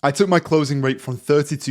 I took my closing rate from 32%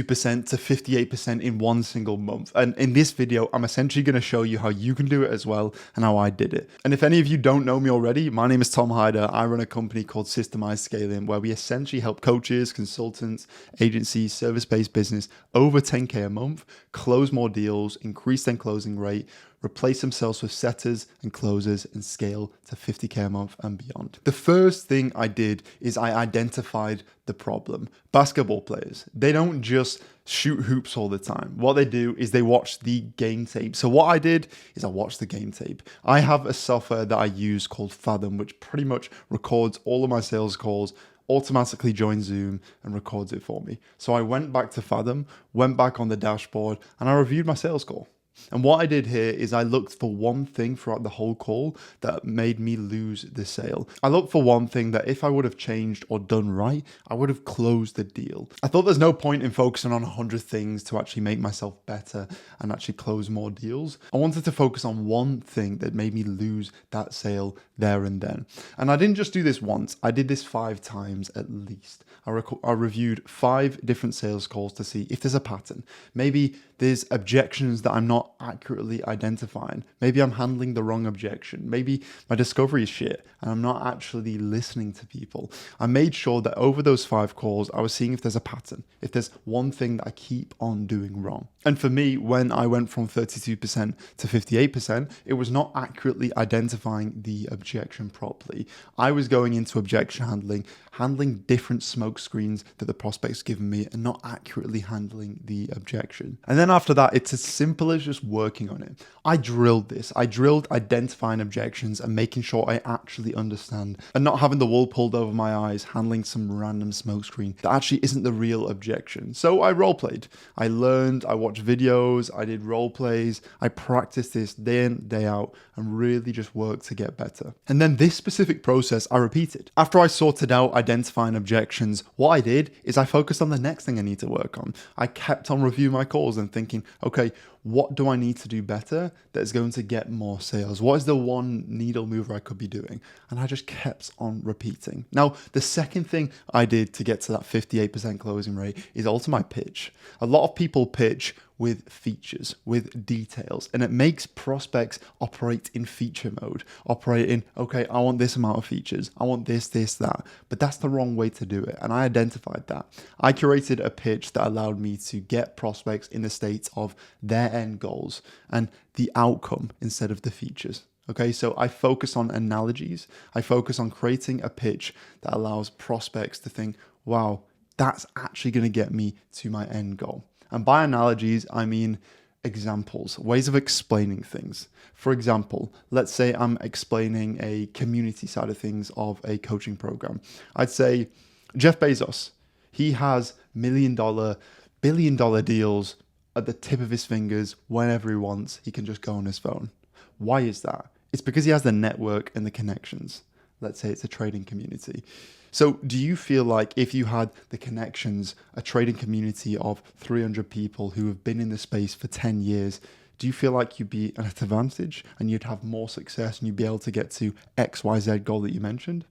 to 58% in one single month. And in this video, I'm essentially going to show you how you can do it as well and how I did it. And if any of you don't know me already, my name is Tom Hyder. I run a company called Systemized Scaling, where we essentially help coaches, consultants, agencies, service-based business over 10K a month, close more deals, increase their closing rate, replace themselves with setters and closers, and scale to 50K a month and beyond. The first thing I did is I identified the problem. Basketball players, they don't just shoot hoops all the time. What they do is they watch the game tape. So what I did is I watched the game tape. I have a software that I use called Fathom, which pretty much records all of my sales calls, automatically joins Zoom and records it for me. So I went back to Fathom, went back on the dashboard, and I reviewed my sales call. And what I did here is I looked for one thing throughout the whole call that made me lose the sale. I looked for one thing that if I would have changed or done right, I would have closed the deal. I thought there's no point in focusing on 100 things to actually make myself better and actually close more deals. I wanted to focus on one thing that made me lose that sale there and then. And I didn't just do this once, I did this 5 times at least. I reviewed 5 different sales calls to see if there's a pattern. Maybe there's objections that I'm not accurately identifying. Maybe I'm handling the wrong objection. Maybe my discovery is shit and I'm not actually listening to people. I made sure that over those 5 calls, I was seeing if there's a pattern, if there's one thing that I keep on doing wrong. And for me, when I went from 32% to 58%, it was not accurately identifying the objection properly. I was going into objection handling different smoke screens that the prospect's given me and not accurately handling the objection. And then after that, it's as simple as just working on it. I drilled this. I drilled identifying objections and making sure I actually understand and not having the wool pulled over my eyes, handling some random smoke screen that actually isn't the real objection. So I role played. I learned, I watched videos, I did role plays, I practiced this day in, day out, and really just worked to get better. And then this specific process I repeated. After I sorted out identifying objections, what I did is I focused on the next thing I need to work on. I kept on reviewing my calls and thinking, okay, what do I need to do better that is going to get more sales? What is the one needle mover I could be doing? And I just kept on repeating. Now, the second thing I did to get to that 58% closing rate is alter my pitch. A lot of people pitch with features, with details, and it makes prospects operate in feature mode, operate in, okay, I want this amount of features, I want this, that, but that's the wrong way to do it. And I identified that. I curated a pitch that allowed me to get prospects in the state of their end goals and the outcome instead of the features. Okay, so I focus on analogies. I focus on creating a pitch that allows prospects to think, wow, that's actually going to get me to my end goal. And by analogies, I mean examples, ways of explaining things. For example, let's say I'm explaining a community side of things of a coaching program. I'd say Jeff Bezos, he has $1 million, billion-dollar deals at the tip of his fingers whenever he wants. He can just go on his phone. Why is that? It's because he has the network and the connections. Let's say it's a trading community. So do you feel like if you had the connections, a trading community of 300 people who have been in the space for 10 years, do you feel like you'd be at an advantage and you'd have more success and you'd be able to get to XYZ goal that you mentioned?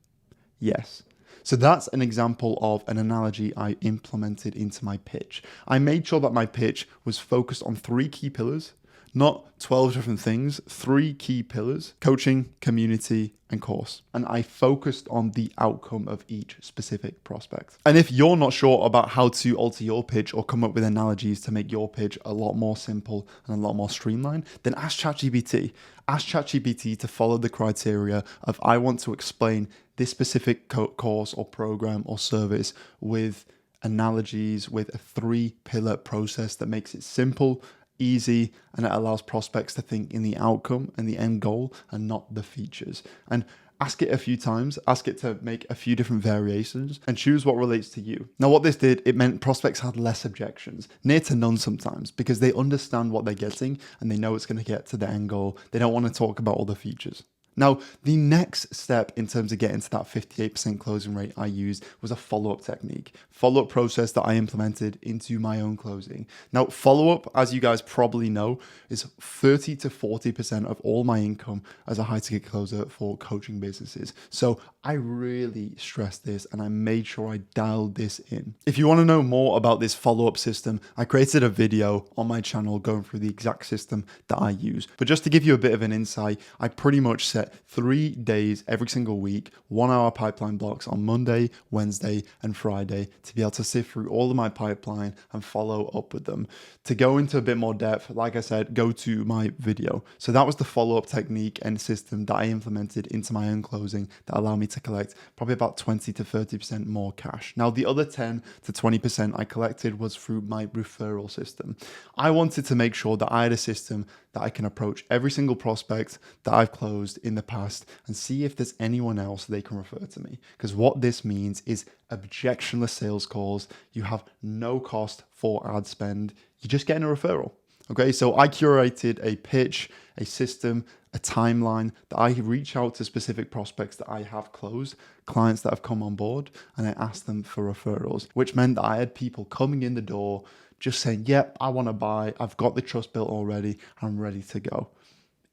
Yes. So that's an example of an analogy I implemented into my pitch. I made sure that my pitch was focused on 3 key pillars, not 12 different things, 3 key pillars: coaching, community, and course. And I focused on the outcome of each specific prospect. And if you're not sure about how to alter your pitch or come up with analogies to make your pitch a lot more simple and a lot more streamlined, then ask ChatGPT. Ask ChatGPT to follow the criteria of, I want to explain this specific course or program or service with analogies, with a 3-pillar process that makes it simple, easy, and it allows prospects to think in the outcome and the end goal and not the features. And ask it a few times, ask it to make a few different variations and choose what relates to you. Now, what this did, it meant prospects had less objections, near to none sometimes, because they understand what they're getting and they know it's going to get to the end goal. They don't want to talk about all the features. Now, the next step in terms of getting to that 58% closing rate I used was a follow-up technique, follow-up process that I implemented into my own closing. Now, follow-up, as you guys probably know, is 30 to 40% of all my income as a high-ticket closer for coaching businesses. So I really stressed this and I made sure I dialed this in. If you want to know more about this follow-up system, I created a video on my channel going through the exact system that I use. But just to give you a bit of an insight, I pretty much set 3 days every single week, 1 hour pipeline blocks on Monday, Wednesday, and Friday to be able to sift through all of my pipeline and follow up with them. To go into a bit more depth, like I said, go to my video. So that was the follow-up technique and system that I implemented into my own closing that allowed me to collect probably about 20 to 30% more cash. Now, the other 10 to 20% I collected was through my referral system. I wanted to make sure that I had a system that I can approach every single prospect that I've closed in the past and see if there's anyone else they can refer to me. Because what this means is objectionless sales calls. You have no cost for ad spend. You're just getting a referral. Okay, so I curated a pitch, a system, a timeline that I reach out to specific prospects that I have closed, clients that have come on board, and I ask them for referrals, which meant that I had people coming in the door just saying, yep, I want to buy, I've got the trust built already, I'm ready to go.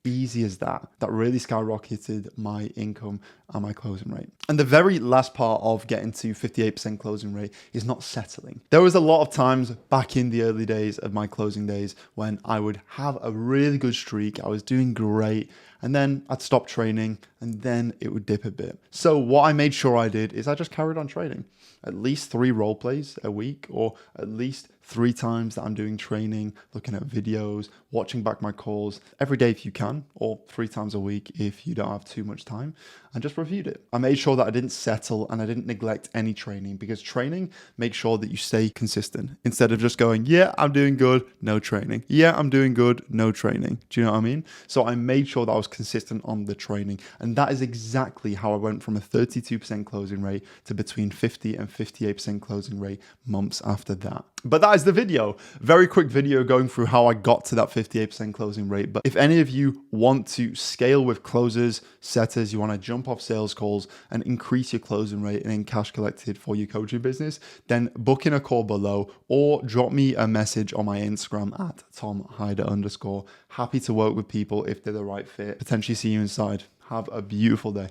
Easy as that. That really skyrocketed my income and my closing rate. And the very last part of getting to 58% closing rate is not settling. There was a lot of times back in the early days of my closing days when I would have a really good streak, I was doing great, and then I'd stop training and then it would dip a bit. So what I made sure I did is I just carried on training. At least 3 role plays a week, or at least 3 times that I'm doing training, looking at videos, watching back my calls every day if you can, or 3 times a week if you don't have too much time, and just reviewed it. I made sure that I didn't settle and I didn't neglect any training, because training makes sure that you stay consistent instead of just going, yeah, I'm doing good, no training. Yeah, I'm doing good, no training. Do you know what I mean? So I made sure that I was consistent on the training. And that is exactly how I went from a 32% closing rate to between 50 and 58% closing rate months after that. But that is the video. Very quick video going through how I got to that 58% closing rate. But if any of you want to scale with closers, setters, you want to jump off sales calls and increase your closing rate and in cash collected for your coaching business, then book in a call below or drop me a message on my Instagram at @TomHyder_. Happy to work with people if they're the right fit. Potentially see you inside. Have a beautiful day.